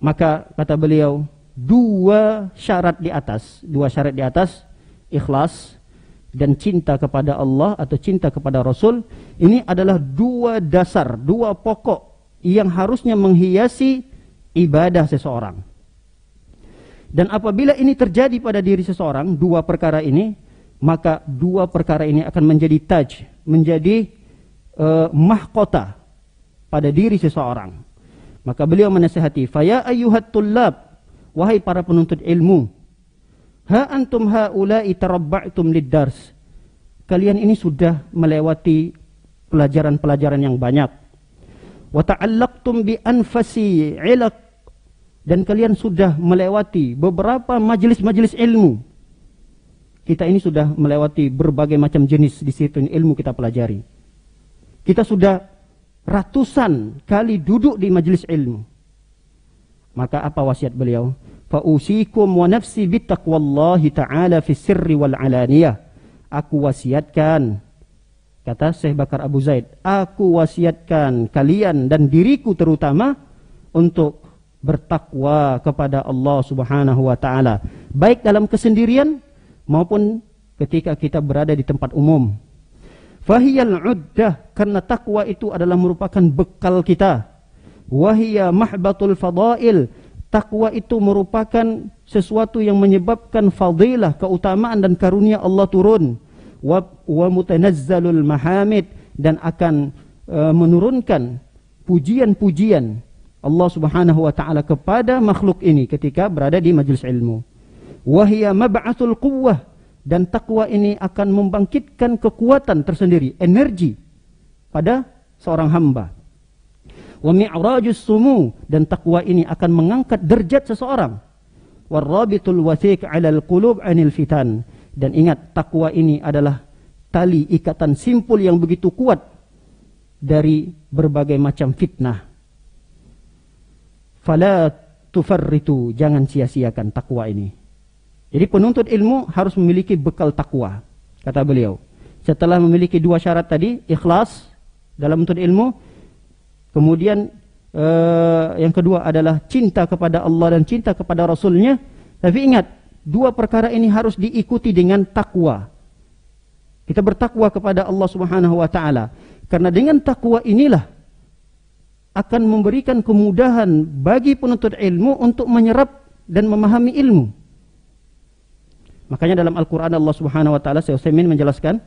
Maka kata beliau, dua syarat di atas, ikhlas dan cinta kepada Allah atau cinta kepada Rasul, ini adalah dua dasar, dua pokok yang harusnya menghiasi ibadah seseorang. Dan apabila ini terjadi pada diri seseorang, dua perkara ini, maka dua perkara ini akan menjadi taj, menjadi mahkota pada diri seseorang. Maka beliau menasihati, "Faya ayyuhat tullab, wahai para penuntut ilmu, ha antum haula'i tarabba'tum lid-dars." Kalian ini sudah melewati pelajaran-pelajaran yang banyak. Wa ta'allaqtum bi anfasi 'ilaq, dan kalian sudah melewati beberapa majelis-majelis ilmu. Kita ini sudah melewati berbagai macam jenis disiplin ilmu kita pelajari. Kita sudah ratusan kali duduk di majelis ilmu. Maka apa wasiat beliau? Fa'usikum wa nafsi bittaqwallahi ta'ala fi sirri wal alaniyah. Aku wasiatkan, kata Syekh Bakar Abu Zaid, aku wasiatkan kalian dan diriku terutama untuk bertakwa kepada Allah Subhanahu wa taala, baik dalam kesendirian maupun ketika kita berada di tempat umum. Fahiyal uddah, karena takwa itu adalah merupakan bekal kita. Wahiyya mahbatul fadail, takwa itu merupakan sesuatu yang menyebabkan fadilah, keutamaan dan karunia Allah turun. Wa mutanazzalul mahamid, dan akan menurunkan pujian-pujian Allah Subhanahu wa taala kepada makhluk ini ketika berada di majelis ilmu. Wahiyya mab'atsul quwwah, dan takwa ini akan membangkitkan kekuatan tersendiri, energi pada seorang hamba. Wa mi'rajus sumu, dan takwa ini akan mengangkat derajat seseorang. Warabitul wathiq 'alal qulub 'anil fitan, dan ingat, takwa ini adalah tali ikatan simpul yang begitu kuat dari berbagai macam fitnah. Fala tufarritu, jangan sia-siakan takwa ini. Jadi penuntut ilmu harus memiliki bekal takwa, kata beliau. Setelah memiliki dua syarat tadi, ikhlas dalam menuntut ilmu, kemudian yang kedua adalah cinta kepada Allah dan cinta kepada Rasulnya. Tapi ingat, dua perkara ini harus diikuti dengan takwa. Kita bertakwa kepada Allah Subhanahu wa taala, karena dengan takwa inilah akan memberikan kemudahan bagi penuntut ilmu untuk menyerap dan memahami ilmu. Makanya dalam Al-Quran Allah Subhanahu wa taala, Syekh Utsaimin menjelaskan,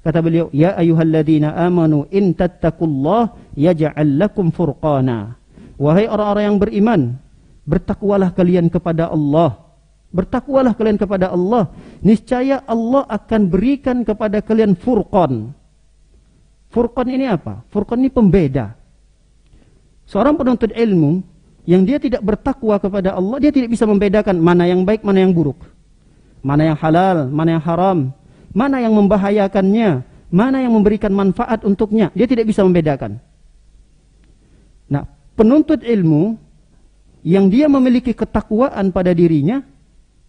kata beliau, ya ayyuhalladzina amanu in tattaqullah yaj'al lakum furqana. Wahai orang-orang yang beriman, bertakwalah kalian kepada Allah. Bertakwalah kalian kepada Allah, niscaya Allah akan berikan kepada kalian furqan. Furqan ini apa? Furqan ini pembeda. Seorang penuntut ilmu yang dia tidak bertakwa kepada Allah, dia tidak bisa membedakan mana yang baik, mana yang buruk. Mana yang halal, mana yang haram, mana yang membahayakannya, mana yang memberikan manfaat untuknya. Dia tidak bisa membedakan. Nah, penuntut ilmu yang dia memiliki ketakwaan pada dirinya,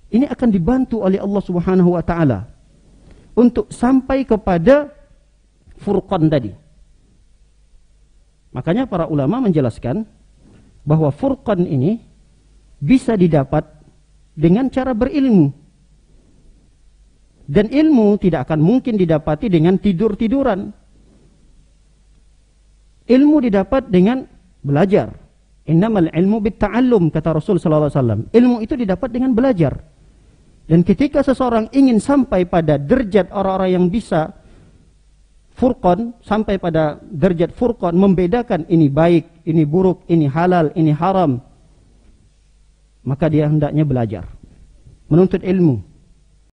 ini akan dibantu oleh Allah Subhanahu wa taala untuk sampai kepada furqan tadi. Makanya para ulama menjelaskan bahwa furqan ini bisa didapat dengan cara berilmu. Dan ilmu tidak akan mungkin didapati dengan tidur-tiduran. Ilmu didapat dengan belajar. Innamal ilmu bitta'allum, kata Rasul sallallahu alaihi wasallam. Ilmu itu didapat dengan belajar. Dan ketika seseorang ingin sampai pada derajat orang-orang yang bisa furqan, sampai pada derajat furqan, membedakan ini baik, ini buruk, ini halal, ini haram, maka dia hendaknya belajar, menuntut ilmu.